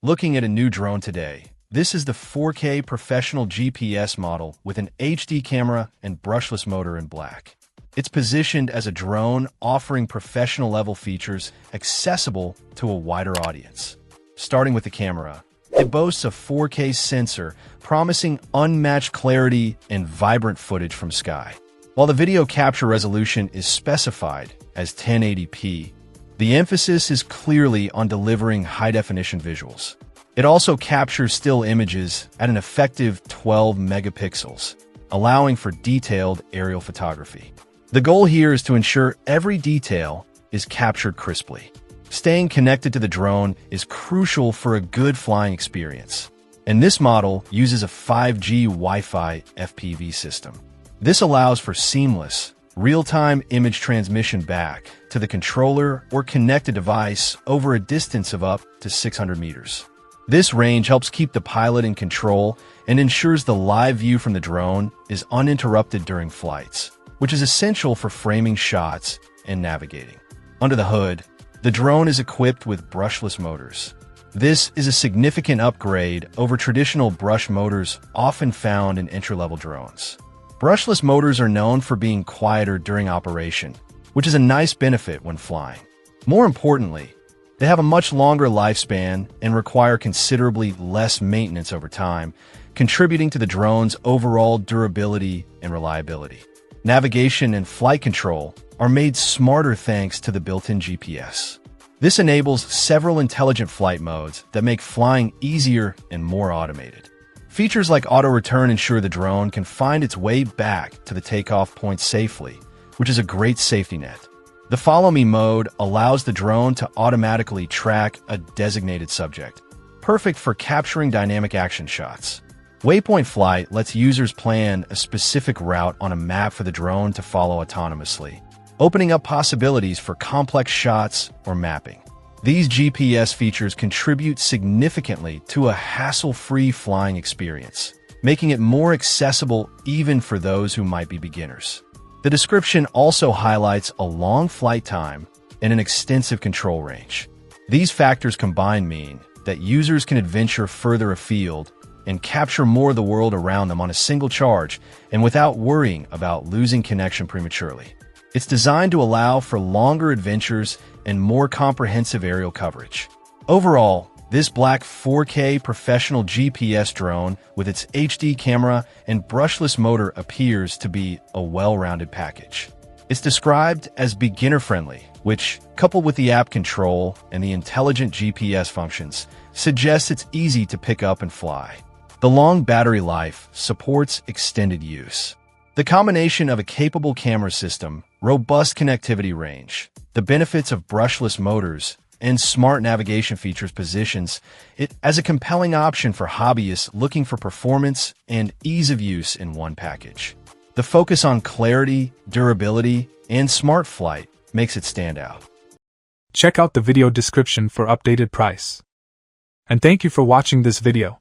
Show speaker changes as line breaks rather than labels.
Looking at a new drone today, this is the 4K professional GPS model with an HD camera and brushless motor in black. It's positioned as a drone offering professional-level features accessible to a wider audience. Starting with the camera, it boasts a 4K sensor promising unmatched clarity and vibrant footage from sky. While the video capture resolution is specified as 1080p, the emphasis is clearly on delivering high-definition visuals. It also captures still images at an effective 12 megapixels, allowing for detailed aerial photography. The goal here is to ensure every detail is captured crisply. Staying connected to the drone is crucial for a good flying experience, and this model uses a 5G Wi-Fi FPV system. This allows for seamless, real-time image transmission back to the controller or connected device over a distance of up to 600 meters. This range helps keep the pilot in control and ensures the live view from the drone is uninterrupted during flights, which is essential for framing shots and navigating. Under the hood, the drone is equipped with brushless motors. This is a significant upgrade over traditional brush motors often found in entry-level drones. Brushless motors are known for being quieter during operation, which is a nice benefit when flying. More importantly, they have a much longer lifespan and require considerably less maintenance over time, contributing to the drone's overall durability and reliability. Navigation and flight control are made smarter thanks to the built-in GPS. This enables several intelligent flight modes that make flying easier and more automated. Features like auto-return ensure the drone can find its way back to the takeoff point safely, which is a great safety net. The Follow Me mode allows the drone to automatically track a designated subject, perfect for capturing dynamic action shots. Waypoint Flight lets users plan a specific route on a map for the drone to follow autonomously, opening up possibilities for complex shots or mapping. These GPS features contribute significantly to a hassle-free flying experience, making it more accessible even for those who might be beginners. The description also highlights a long flight time and an extensive control range. These factors combined mean that users can adventure further afield and capture more of the world around them on a single charge and without worrying about losing connection prematurely. It's designed to allow for longer adventures and more comprehensive aerial coverage. Overall, this black 4K professional GPS drone with its HD camera and brushless motor appears to be a well-rounded package. It's described as beginner-friendly, which, coupled with the app control and the intelligent GPS functions, suggests it's easy to pick up and fly. The long battery life supports extended use. The combination of a capable camera system, robust connectivity range, the benefits of brushless motors, and smart navigation features positions it as a compelling option for hobbyists looking for performance and ease of use in one package. The focus on clarity, durability, and smart flight makes it stand out.
Check out the video description for updated price. And thank you for watching this video.